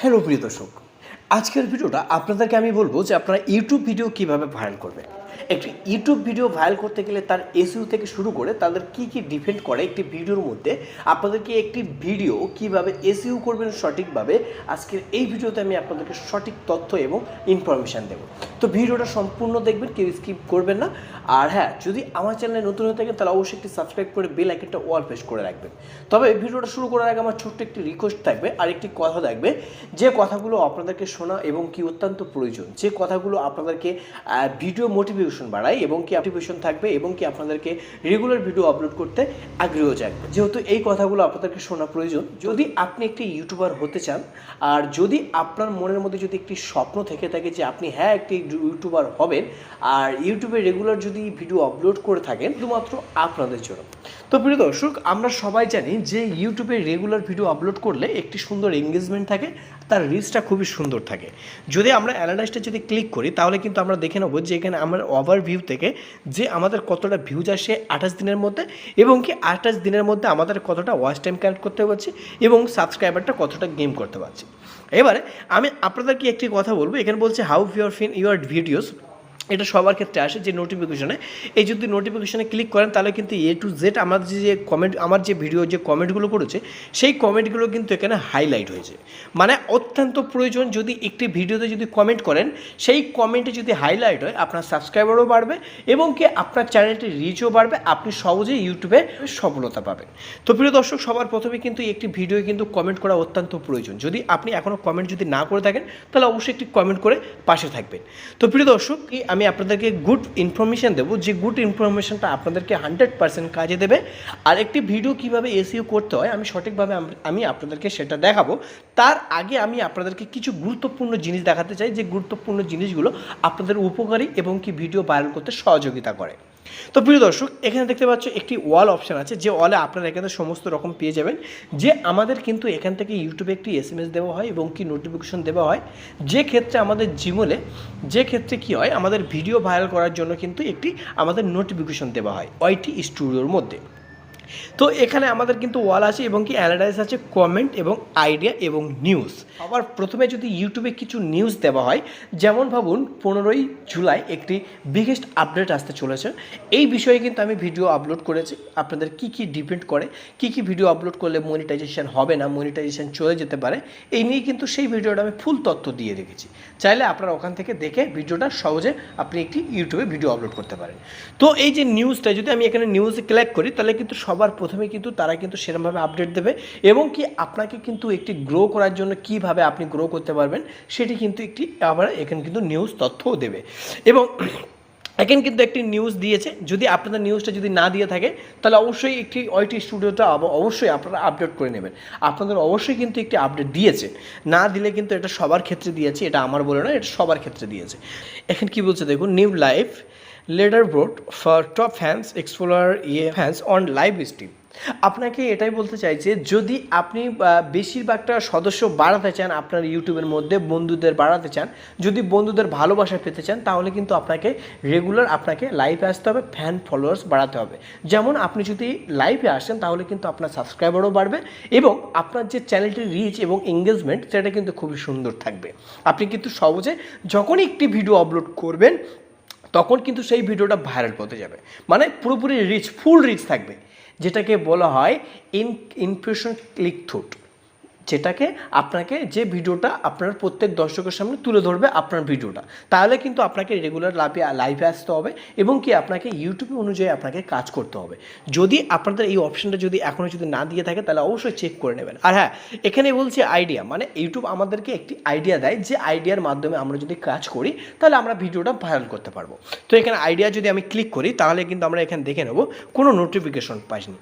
Hello প্রিয় দর্শক, আজকের ভিডিওটা আপনাদেরকে আমি বলবো যে আপনারা ইউটিউব ভিডিও কিভাবে ভাইরাল করবেন। একটি ইউটিউব ভিডিও ভাইরাল করতে গেলে তার এসইও থেকে শুরু করে তাদের কি কি ডিপেন্ড করে একটি ভিডিওর মধ্যে, আপনাদেরকে একটি ভিডিও কিভাবে এসইও করবেন সঠিকভাবে, আজকের এই ভিডিওতে আমি আপনাদেরকে সঠিক তথ্য এবং ইনফরমেশান দেবো। তো ভিডিওটা সম্পূর্ণ দেখবেন, কেউ স্কিপ করবেন না। আর হ্যাঁ, যদি আমার চ্যানেলে নতুন হয়ে থাকেন তাহলে অবশ্যই একটি সাবস্ক্রাইব করে বেল আইকনটা অল প্রেস করে রাখবেন। তবে ভিডিওটা শুরু করার আগে আমার ছোট্ট একটি রিকোয়েস্ট থাকবে আর একটি কথা থাকবে, যে কথাগুলো আপনাদেরকে শোনা এবং কি অত্যন্ত প্রয়োজন, যে কথাগুলো আপনাদেরকে ভিডিও মোটিভেশন বাড়ায় এবং কি মোটিভেশন থাকবে এবং কি আপনাদেরকে রেগুলার ভিডিও আপলোড করতে আগ্রহ জাগবে। যেহেতু এই কথাগুলো আপনাদেরকে শোনা প্রয়োজন, যদি আপনি একটি ইউটিউবার হতে চান আর যদি আপনার মনের মধ্যে যদি একটি স্বপ্ন থেকে থাকে যে আপনি হ্যাঁ একটি ইউটিউবার হবেন আর ইউটিউবে রেগুলার যদি ভিডিও আপলোড করে থাকেন, শুধুমাত্র আপনাদের জন্য। তো প্রিয় দর্শক, আমরা সবাই জানি যে ইউটিউবে রেগুলার ভিডিও আপলোড করলে একটি সুন্দর এঙ্গেজমেন্ট থাকে, তার রিচটা খুবই সুন্দর থাকে। যদি আমরা অ্যানালাইসটা যদি ক্লিক করি তাহলে কিন্তু আমরা দেখে নেব যে এখানে আমার ওভারভিউ থেকে যে আমাদের কতটা ভিউজ আসে 28 দিনের মধ্যে এবং কি 28 দিনের মধ্যে আমাদের কতটা ওয়াচ টাইম কানেক্ট করতে পারছি এবং সাবস্ক্রাইবারটা কতটা গেইন করতে পারছি। এবারে আমি আপনাদেরকে একটি কথা বলবো, এখানে বলছে হাউ ইউর ভিডিওস, এটা সবার ক্ষেত্রে আসে যে নোটিফিকেশনে। এই যদি নোটিফিকেশনে ক্লিক করেন তাহলে কিন্তু এ টু জেড আমার যে কমেন্ট, আমার যে ভিডিও যে কমেন্টগুলো করেছে সেই কমেন্টগুলো কিন্তু এখানে হাইলাইট হয়েছে। মানে অত্যন্ত প্রয়োজন, যদি একটি ভিডিওতে যদি কমেন্ট করেন সেই কমেন্টে যদি হাইলাইট হয় আপনার সাবস্ক্রাইবারও বাড়বে এবং কি আপনার চ্যানেলটির রিচও বাড়বে, আপনি সহজেই ইউটিউবে সফলতা পাবেন। তো প্রিয় দর্শক, সবার প্রথমে কিন্তু একটি ভিডিও কিন্তু কমেন্ট করা অত্যন্ত প্রয়োজন। যদি আপনি এখনও কমেন্ট যদি না করে থাকেন তাহলে অবশ্যই একটি কমেন্ট করে পাশে থাকবেন। তো প্রিয় দর্শক, আমি আপনাদেরকে গুড ইনফরমেশান দেবো, যে গুড ইনফরমেশানটা আপনাদেরকে 100% কাজে দেবে। আর একটি ভিডিও কীভাবে এসইও করতে হয় আমি সঠিকভাবে আমি আপনাদেরকে সেটা দেখাবো। তার আগে আমি আপনাদেরকে কিছু গুরুত্বপূর্ণ জিনিস দেখাতে চাই, যে গুরুত্বপূর্ণ জিনিসগুলো আপনাদের উপকারী এবং কি ভিডিও ভাইরাল করতে সহযোগিতা করে। তো প্রিয় দর্শক, এখানে দেখতে পাচ্ছ একটি ওয়াল অপশান আছে, যে ওয়ালে আপনারা এখানে সমস্ত রকম পেয়ে যাবেন। যে আমাদের কিন্তু এখান থেকে ইউটিউবে একটি SMS দেওয়া হয় এবং কি নোটিফিকেশন দেওয়া হয়, যে ক্ষেত্রে আমাদের জিমেলে, যে ক্ষেত্রে কী হয়, আমাদের ভিডিও ভাইরাল করার জন্য কিন্তু একটি আমাদের নোটিফিকেশন দেওয়া হয় ওয়াইটি স্টুডিওর মধ্যে। তো এখানে আমাদের কিন্তু ওয়াল আছে এবং কি অ্যানালাইজ আছে, কমেন্ট এবং আইডিয়া এবং নিউজ। আবার প্রথমে যদি ইউটিউবে কিছু নিউজ দেওয়া হয়, যেমন ভাবুন 15ই জুলাই একটি বিগেস্ট আপডেট আসতে চলেছে, এই বিষয়ে কিন্তু আমি ভিডিও আপলোড করেছি। আপনাদের কি কি ডিপেন্ড করে, কি কি ভিডিও আপলোড করলে মনিটাইজেশন হবে না, মনিটাইজেশন চলে যেতে পারে, এই নিয়ে কিন্তু সেই ভিডিওটা আমি ফুল তথ্য দিয়ে রেখেছি। চাইলে আপনারা ওখান থেকে দেখে ভিডিওটা সহজে আপনি একটি ইউটিউবে ভিডিও আপলোড করতে পারেন। তো এই যে নিউজটা, যদি আমি এখানে নিউজে ক্লিক করি তাহলে কিন্তু সবার প্রথমে কিন্তু তারা কিন্তু সেরকমভাবে আপডেট দেবে এবং কি আপনাকে কিন্তু একটি গ্রো করার জন্য কিভাবে আপনি গ্রো করতে পারবেন সেটি কিন্তু একটি আবার এখানে কিন্তু নিউজ তথ্যও দেবে। এবং এখানে কিন্তু একটি নিউজ দিয়েছে, যদি আপনাদের নিউজটা যদি না দিয়ে থাকে তাহলে অবশ্যই একটি ওয়াইটি স্টুডিওটা অবশ্যই আপনারা আপডেট করে নেবেন। আপনাদের অবশ্যই কিন্তু একটি আপডেট দিয়েছে, না দিলে কিন্তু এটা সবার ক্ষেত্রে দিয়েছে, এটা আমার বলে না, এটা সবার ক্ষেত্রে দিয়েছে। এখন কি বলছে দেখুন, new live leaderboard for top fans explorer fans on live stream। আপনাকে এটাই বলতে চাই যে যদি আপনি বেশিরভাগটা সদস্য বাড়াতে চান আপনার ইউটিউবের মধ্যে, বন্ধুদের বাড়াতে চান, যদি বন্ধুদের ভালোবাসা পেতে চান, তাহলে কিন্তু আপনাকে রেগুলার আপনাকে লাইভে আসতে হবে, ফ্যান ফলোয়ার্স বাড়াতে হবে। যেমন আপনি যদি লাইভে আসেন তাহলে কিন্তু আপনার সাবস্ক্রাইবারও বাড়বে এবং আপনার যে চ্যানেলটির রিচ এবং এঙ্গেজমেন্ট সেটা কিন্তু খুবই সুন্দর থাকবে। আপনি কিন্তু সহজে যখনই একটি ভিডিও আপলোড করবেন তখন কিন্তু সেই ভিডিওটা ভাইরাল হতে যাবে, মানে পুরোপুরি রিচ, ফুল রিচ থাকবে, যেটাকে বলা হয় ইমপ্রেশন ক্লিক থ্রুট, যেটাকে আপনাকে যে ভিডিওটা আপনার প্রত্যেক দর্শকের সামনে তুলে ধরবে আপনার ভিডিওটা, তাহলে কিন্তু আপনাকে রেগুলার লাইভে আসতে হবে এবং কি আপনাকে ইউটিউব অনুযায়ী আপনাকে কাজ করতে হবে। যদি আপনাদের এই অপশানটা যদি এখনও যদি না দিয়ে থাকে তাহলে অবশ্যই চেক করে নেবেন। আর হ্যাঁ, এখানে বলছি আইডিয়া, মানে ইউটিউব আমাদেরকে একটি আইডিয়া দেয়, যে আইডিয়ার মাধ্যমে আমরা যদি কাজ করি তাহলে আমরা ভিডিওটা ভাইরাল করতে পারবো। তো এখানে আইডিয়া যদি আমি ক্লিক করি তাহলে কিন্তু আমরা এখানে দেখে নেব কোনো নোটিফিকেশন পাইনি,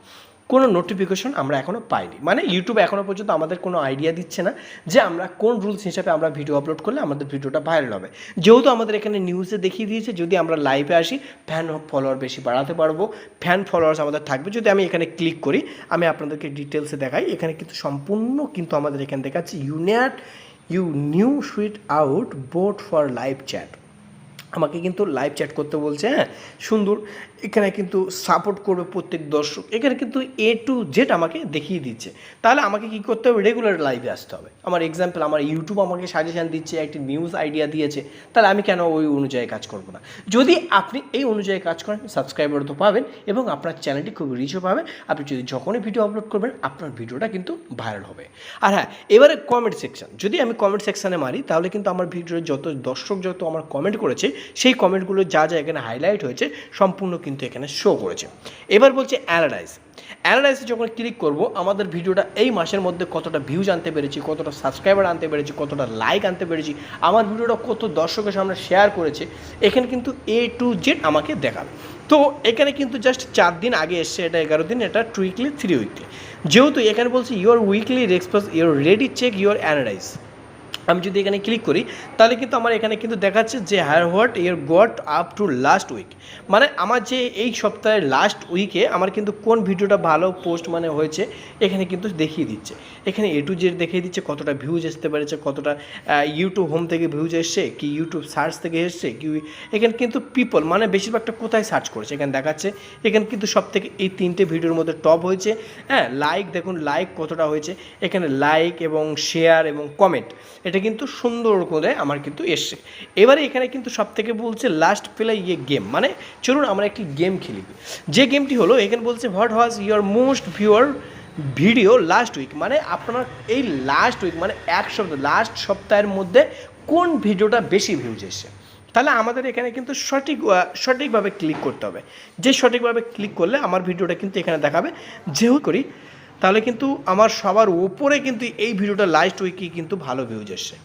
কোনো নোটিফিকেশন আমরা এখনও পাইনি, মানে ইউটিউব এখনও পর্যন্ত আমাদের কোনো আইডিয়া দিচ্ছে না যে আমরা কোন রুলস হিসাবে আমরা ভিডিও আপলোড করলে আমাদের ভিডিওটা ভাইরাল হবে। যেহেতু আমাদের এখানে নিউজে দেখিয়ে দিয়েছে যদি আমরা লাইভে আসি ফ্যান ফলোয়ার বেশি বাড়াতে পারবো, ফ্যান ফলোয়ার্স আমাদের থাকবে। যদি আমি এখানে ক্লিক করি, আমি আপনাদেরকে ডিটেলসে দেখাই, এখানে কিন্তু সম্পূর্ণ কিন্তু আমাদের এখানে দেখাচ্ছে you new suite out boat for live chat. আমাকে কিন্তু লাইভ চ্যাট করতে বলছে, হ্যাঁ সুন্দর। এখানে কিন্তু সাপোর্ট করবে প্রত্যেক দর্শক, এখানে কিন্তু A to Z আমাকে দেখিয়ে দিচ্ছে। তাহলে আমাকে কী করতে হবে, রেগুলার লাইভে আসতে হবে। আমার এক্সাম্পল, আমার ইউটিউব আমাকে সাজেশান দিচ্ছে, একটি নিউজ আইডিয়া দিয়েছে, তাহলে আমি কেন ওই অনুযায়ী কাজ করব না? যদি আপনি এই অনুযায়ী কাজ করেন, সাবস্ক্রাইবার তো পাবেন এবং আপনার চ্যানেলটি খুব রিচও পাবে। আপনি যদি যখনই ভিডিও আপলোড করবেন আপনার ভিডিওটা কিন্তু ভাইরাল হবে। আর হ্যাঁ, এবারে কমেন্ট সেকশন, যদি আমি কমেন্ট সেকশানে মারি তাহলে কিন্তু আমার ভিডিওর যত দর্শক যত আমার কমেন্ট করেছে সেই কমেন্টগুলো যা যা এখানে হাইলাইট হয়েছে সম্পূর্ণ কিন্তু এখানে শো করেছে। এবার বলছে অ্যানালাইসে যখন ক্লিক করব, আমাদের ভিডিওটা এই মাসের মধ্যে কতটা ভিউজ আনতে পেরেছি, কতটা সাবস্ক্রাইবার আনতে পেরেছি, কতটা লাইক আনতে পেরেছি, আমার ভিডিওটা কত দর্শকের সামনে শেয়ার করেছে, এখানে কিন্তু A to Z আমাকে দেখাবে। তো এখানে কিন্তু জাস্ট 4 দিন আগে এসছে, এটা 11 দিন, এটা 2 উইকলি 3 উইকলি। যেহেতু এখানে বলছি your weekly response, your ready check your analyse, আমি যদি এখানে ক্লিক করি তাহলে কিন্তু আমার এখানে কিন্তু দেখাচ্ছে যে what you're got up to last week, মানে আমার যে এই সপ্তাহের লাস্ট উইকে আমার কিন্তু কোন ভিডিওটা ভালো পোস্ট মানে হয়েছে এখানে কিন্তু দেখিয়ে দিচ্ছে। এখানে A to Z দেখিয়ে দিচ্ছে কতটা ভিউজ আসতে পেরেছে, কতটা ইউটিউব হোম থেকে ভিউজ এসছে, কি ইউটিউব সার্চ থেকে এসছে, কি এখানে কিন্তু পিপল মানে বেশিরভাগটা কোথায় সার্চ করেছে এখানে দেখাচ্ছে। এখানে কিন্তু সব থেকে এই 3টে ভিডিওর মধ্যে টপ হয়েছে। হ্যাঁ, লাইক দেখুন, লাইক কতটা হয়েছে, এখানে লাইক এবং শেয়ার এবং কমেন্ট এটা কিন্তু সুন্দর করে আমার কিন্তু এসছে। এবারে এখানে কিন্তু সব থেকে বলছে লাস্ট প্লে গেম, মানে চলুন আমরা একটি গেম খেলি। যে গেমটি হলো এখানে বলছে what was your most viewer video last week, মানে আপনার এই লাস্ট উইক মানে এক সপ্তাহ, লাস্ট সপ্তাহের মধ্যে কোন ভিডিওটা বেশি ভিউজ এসছে। তাহলে আমাদের এখানে কিন্তু সঠিকভাবে ক্লিক করতে হবে। যে সঠিকভাবে ক্লিক করলে আমার ভিডিওটা কিন্তু এখানে দেখাবে। যেহেতু করি তাহলে কিন্তু আমার সবার উপরে কিন্তু এই ভিডিওটা লাস্ট উইকে কিন্তু ভালো ভিউজ এসছে।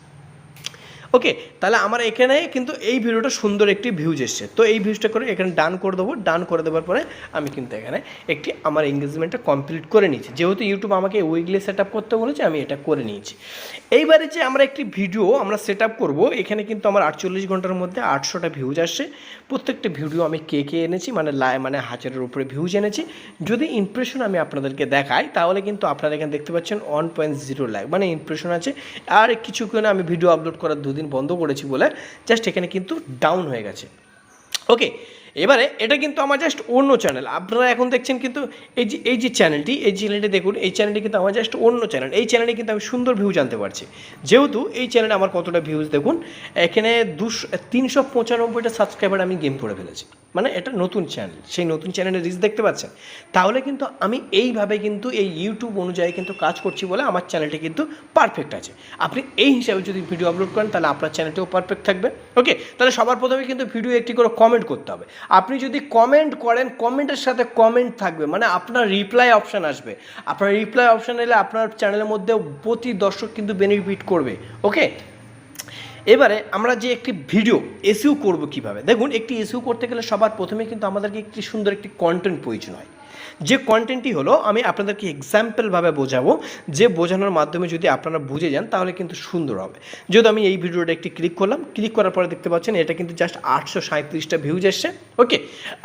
ওকে, তাহলে আমার এখানে কিন্তু এই ভিডিওটা সুন্দর একটি ভিউজ এসছে। তো এই ভিউজটা করে এখানে ডান করে দেবো। ডান করে দেওয়ার পরে আমি কিন্তু এখানে একটি আমার এঙ্গেজমেন্টটা কমপ্লিট করে নিয়েছি। যেহেতু ইউটিউব আমাকে উইকলি সেট আপ করতে বলেছে আমি এটা করে নিয়েছি। এইবারে যে আমরা একটি ভিডিও আমরা সেট আপ করবো, এখানে কিন্তু আমার 48 ঘন্টার মধ্যে 800টা ভিউজ আসছে। প্রত্যেকটা ভিডিও আমি কে এনেছি মানে 1000-এর উপরে ভিউজ এনেছি। যদি ইমপ্রেশন আমি আপনাদেরকে দেখাই তাহলে কিন্তু আপনারা এখানে দেখতে পাচ্ছেন 1.0 লাখ মানে ইমপ্রেশন আছে। আর কিছুক্ষণে আমি ভিডিও আপলোড করার 2 দিন বন্ধ করেছি বলে জাস্ট এখানে কিন্তু ডাউন হয়ে গেছে। ওকে, এবারে এটা কিন্তু আমার জাস্ট অন্য চ্যানেল, আপনারা এখন দেখছেন কিন্তু এই যে চ্যানেলটি দেখুন, এই চ্যানেলটি কিন্তু আমার জাস্ট অন্য চ্যানেল। এই চ্যানেলে কিন্তু আমি সুন্দর ভিউজ আনতে পারছি। যেহেতু এই চ্যানেলে আমার কতটা ভিউজ দেখুন, এখানে 395টা সাবস্ক্রাইবার আমি গেম করে ফেলেছি, মানে এটা নতুন চ্যানেল, সেই নতুন চ্যানেলের রিচ দেখতে পাচ্ছেন। তাহলে কিন্তু আমি এইভাবে কিন্তু এই ইউটিউব অনুযায়ী কিন্তু কাজ করছি বলে আমার চ্যানেলটি কিন্তু পারফেক্ট আছে। আপনি এই হিসাবে যদি ভিডিও আপলোড করেন তাহলে আপনার চ্যানেলটিও পারফেক্ট থাকবে। ওকে, তাহলে সবার প্রথমে কিন্তু ভিডিও একটি করে কমেন্ট করতে হবে। আপনি যদি কমেন্ট করেন, কমেন্টের সাথে কমেন্ট থাকবে, মানে আপনার রিপ্লাই অপশান আসবে। আপনার রিপ্লাই অপশান এলে আপনার চ্যানেলের মধ্যে প্রতি দর্শক কিন্তু বেনিফিট করবে। ওকে, এবারে আমরা যে একটি ভিডিও এসইও করব কিভাবে, দেখুন একটি এসইও করতে গেলে সবার প্রথমে কিন্তু আমাদেরকে একটি সুন্দর একটি কন্টেন্ট প্রয়োজন হয়। যে কন্টেন্টটি হলো আমি আপনাদেরকে এক্সাম্পলভাবে বোঝাবো, যে বোঝানোর মাধ্যমে যদি আপনারা বুঝে যান তাহলে কিন্তু সুন্দর হবে। যেহেতু আমি এই ভিডিওটা একটি ক্লিক করলাম, ক্লিক করার পরে দেখতে পাচ্ছেন এটা কিন্তু জাস্ট 837টা ভিউজ এসছে। ওকে,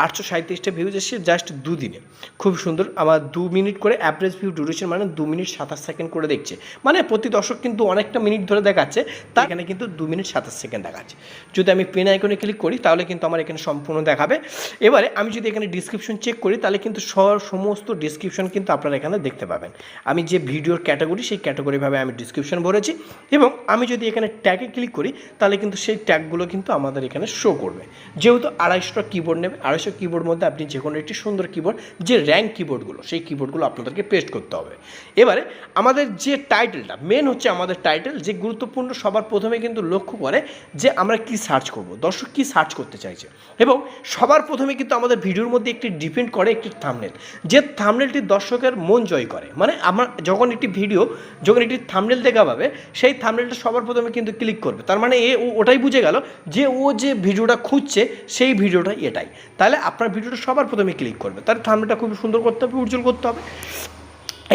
837টা ভিউজ এসছে জাস্ট 2 দিনে। খুব সুন্দর, আমার 2 মিনিট করে অ্যাভারেজ ভিউ ডিউরেশন মানে 2 মিনিট 27 সেকেন্ড করে দেখছে, মানে প্রতি দর্শক কিন্তু অনেকটা মিনিট ধরে দেখাচ্ছে, তা এখানে কিন্তু 2 মিনিট 27 সেকেন্ড দেখাচ্ছে। যদি আমি পেন আইকনে ক্লিক করি তাহলে কিন্তু আমার এখানে সম্পূর্ণ দেখাবে। এবারে আমি যদি এখানে ডিসক্রিপশন চেক করি তাহলে কিন্তু সমস্ত ডিসক্রিপশন কিন্তু আপনারা এখানে দেখতে পাবেন। আমি যে ভিডিওর ক্যাটাগরি সেই ক্যাটাগরিভাবে আমি ডিসক্রিপশন ভরেছি, এবং আমি যদি এখানে ট্যাগে ক্লিক করি তাহলে কিন্তু সেই ট্যাগগুলো কিন্তু আমাদের এখানে শো করবে। যেহেতু 250টা কিবোর্ড নেবে, 250 কিবোর্ড মধ্যে আপনি যে কোনো একটি সুন্দর কিবোর্ড, যে র্যাঙ্ক কিবোর্ডগুলো সেই কিবোর্ডগুলো আপনাদেরকে পেস্ট করতে হবে। এবারে আমাদের যে টাইটেলটা মেন হচ্ছে আমাদের টাইটেল, যে গুরুত্বপূর্ণ সবার প্রথমে কিন্তু লক্ষ্য করে যে আমরা কি সার্চ করব, দর্শক কি সার্চ করতে চাইছে, এবং সবার প্রথমে কিন্তু আমাদের ভিডিওর মধ্যে একটি ডিপেন্ড করে একটি থাম্বনেল, যে থাম্বনেলটি দর্শকের মন জয় করে। মানে আমরা যখন একটি ভিডিও যখন একটি থাম্বনেল দেখা পাবে সেই থাম্বনেলটা সবার প্রথমে কিন্তু ক্লিক করবে, তার মানে ওটাই বুঝে গেল যে ও যে ভিডিওটা খুঁজছে সেই ভিডিওটা এটাই। তাহলে আপনার ভিডিওটা সবার প্রথমে ক্লিক করবে, তার থাম্বনেলটা খুব সুন্দর করতে হবে, উজ্জ্বল করতে হবে।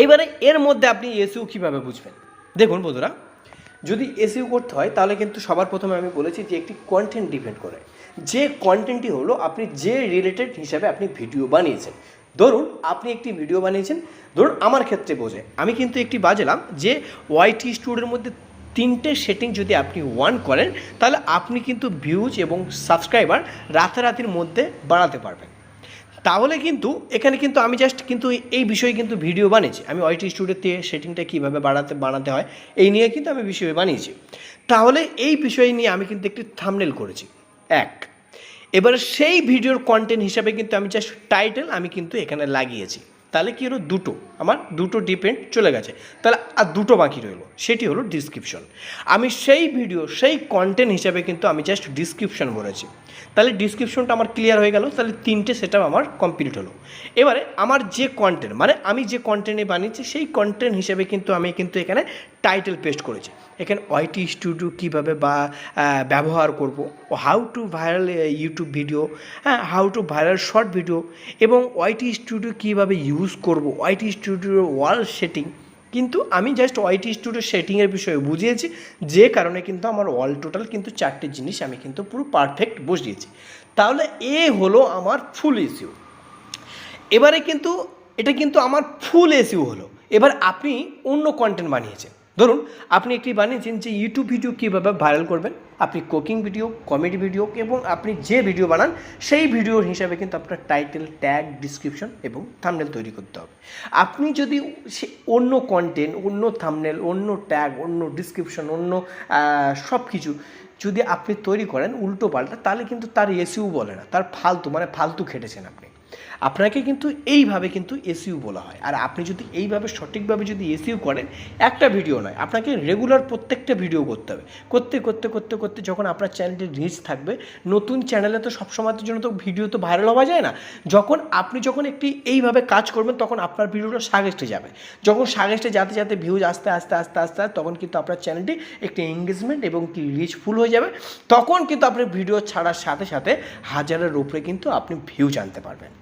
এইবারে এর মধ্যে আপনি এসইও কীভাবে বুঝবেন, দেখুন বন্ধুরা, যদি এসইও করতে হয় তাহলে কিন্তু সবার প্রথমে আমি বলেছি যে একটি কন্টেন্ট ডিপেন্ড করে। যে কন্টেন্টটি হলো আপনি যে রিলেটেড হিসাবে আপনি ভিডিও বানিয়েছেন। ধরুন আপনি একটি ভিডিও বানিয়েছেন, ধরুন আমার ক্ষেত্রে বোঝে আমি কিন্তু একটি বাজলাম যে ওয়াইটি স্টুডিওর মধ্যে 3টে সেটিং যদি আপনি অন করেন তাহলে আপনি কিন্তু ভিউজ এবং সাবস্ক্রাইবার রাতারাতির মধ্যে বাড়াতে পারবেন। তাহলে কিন্তু এখানে কিন্তু আমি জাস্ট কিন্তু এই বিষয়ে কিন্তু ভিডিও বানিয়েছি, আমি ওয়াইটি স্টুডিওতে সেটিংটা কীভাবে বানাতে হয় এই নিয়ে কিন্তু আমি বিষয় বানিয়েছি। তাহলে এই বিষয় নিয়ে আমি কিন্তু একটি থাম্বনেল করেছি এক। এবার সেই ভিডিওর কন্টেন্ট হিসাবে কিন্তু আমি জাস্ট টাইটেল আমি কিন্তু এখানে লাগিয়েছি। তাহলে কী হলো, আমার দুটো ডিপেন্ড চলে গেছে। তাহলে আর দুটো বাকি রইলো, সেটি হলো ডিসক্রিপশন। আমি সেই ভিডিও সেই কন্টেন্ট হিসাবে কিন্তু আমি জাস্ট ডিসক্রিপশন বলেছি। তাহলে ডিসক্রিপশনটা আমার ক্লিয়ার হয়ে গেল, তাহলে 3টে সেটআপ আমার কমপ্লিট হলো। এবারে আমার যে কন্টেন্ট মানে আমি যে কন্টেন্টে বানিয়েছি সেই কন্টেন্ট হিসেবে কিন্তু আমি কিন্তু এখানে টাইটেল পেস্ট করেছি। এখানে ওয়াইটি স্টুডিও কীভাবে ব্যবহার করব, how to viral YouTube video, how to viral short video, এবং ওয়াইটি স্টুডিও কীভাবে ইউজ করব, ওয়াইটি স্টুডিওর ওয়াল সেটিং। কিন্তু আমি জাস্ট ওয়াইটি স্টুডিও সেটিংয়ের বিষয়ে বুঝিয়েছি, যে কারণে কিন্তু আমার অল টোটাল কিন্তু 4টে জিনিস আমি কিন্তু পুরো পারফেক্ট বসিয়েছি। তাহলে হলো আমার ফুল এসইও। এবারে কিন্তু এটা কিন্তু আমার ফুল এসইও হলো। এবার আপনি অন্য কন্টেন্ট বানিয়েছেন, ধরুন আপনি একটি বানিয়েছেন যে ইউটিউব ভিডিও কীভাবে ভাইরাল করবেন, আপনি কুকিং ভিডিও, কমেডি ভিডিও, এবং আপনি যে ভিডিও বানান সেই ভিডিওর হিসাবে কিন্তু আপনার টাইটেল, ট্যাগ, ডিসক্রিপশন এবং থাম্বনেল তৈরি করতে হবে। আপনি যদি অন্য কন্টেন্ট, অন্য থাম্বনেল, অন্য ট্যাগ, অন্য ডিসক্রিপশন, অন্য সব কিছু যদি আপনি তৈরি করেন উল্টো পাল্টা, তাহলে কিন্তু তার এসইও বলে না, তার ফালতু খেটেছেন আপনি। আপনাকে কিন্তু এইভাবে কিন্তু এসইও বলা হয়। আর আপনি যদি এইভাবে সঠিকভাবে যদি এসইও করেন, একটা ভিডিও নয়, আপনাকে রেগুলার প্রত্যেকটা ভিডিও করতে হবে। করতে যখন আপনার চ্যানেলটির রিচ থাকবে, নতুন চ্যানেলে তো সবসময়ের জন্য তো ভিডিও তো ভাইরাল হওয়া যায় না। যখন একটি এইভাবে কাজ করবেন, তখন আপনার ভিডিওটা সাজেস্টে যাবে। যখন সাজেস্টে যাতে ভিউজ আস্তে তখন কিন্তু আপনার চ্যানেলটি একটি এঙ্গেজমেন্ট এবং কি রিচফুল হয়ে যাবে। তখন কিন্তু আপনি ভিডিও ছাড়ার সাথে সাথে হাজারের উপরে কিন্তু আপনি ভিউজ আনতে পারবেন।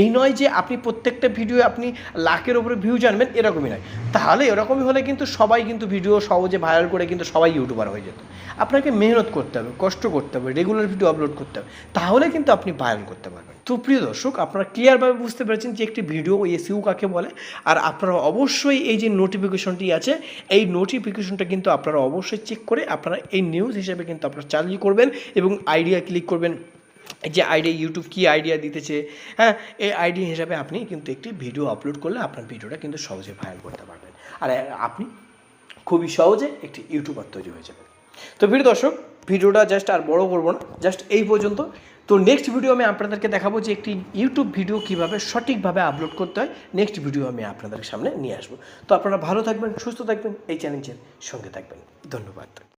এই নয় যে আপনি প্রত্যেকটা ভিডিও আপনি লাখের ওপরে ভিউ জানবেন, এরকমই নয়। তাহলে এরকমই হলে কিন্তু সবাই কিন্তু ভিডিও সহজে ভাইরাল করে কিন্তু সবাই ইউটিউবার হয়ে যেত। আপনাকে মেহনত করতে হবে, কষ্ট করতে হবে, রেগুলার ভিডিও আপলোড করতে হবে, তাহলে কিন্তু আপনি ভাইরাল করতে পারবেন। তো প্রিয় দর্শক, আপনারা ক্লিয়ারভাবে বুঝতে পেরেছেন যে একটি ভিডিও এসইও কাকে বলে। আর আপনারা অবশ্যই এই যে নোটিফিকেশনটি আছে, এই নোটিফিকেশনটা কিন্তু আপনারা অবশ্যই চেক করে আপনারা এই নিউজ হিসেবে কিন্তু আপনারা চালু করবেন এবং আইডিয়া ক্লিক করবেন যে আইডিয়া ইউটিউব কী আইডিয়া দিতেছে, এই আইডিয়া হিসাবে আপনি কিন্তু একটি ভিডিও আপলোড করলে আপনার ভিডিওটা কিন্তু সহজে ভাইরাল করতে পারবেন। আর আপনি খুবই সহজে একটি ইউটিউবার তৈরি হয়ে যাবেন। তো প্রিয় দর্শক, ভিডিওটা জাস্ট আর বড় করবো না, জাস্ট এই পর্যন্ত। তো নেক্সট ভিডিও আমি আপনাদেরকে দেখাবো যে একটি ইউটিউব ভিডিও কীভাবে সঠিকভাবে আপলোড করতে হয়। নেক্সট ভিডিও আমি আপনাদের সামনে নিয়ে আসবো। তো আপনারা ভালো থাকবেন, সুস্থ থাকবেন, এই চ্যালেঞ্জের সঙ্গে থাকবেন। ধন্যবাদ।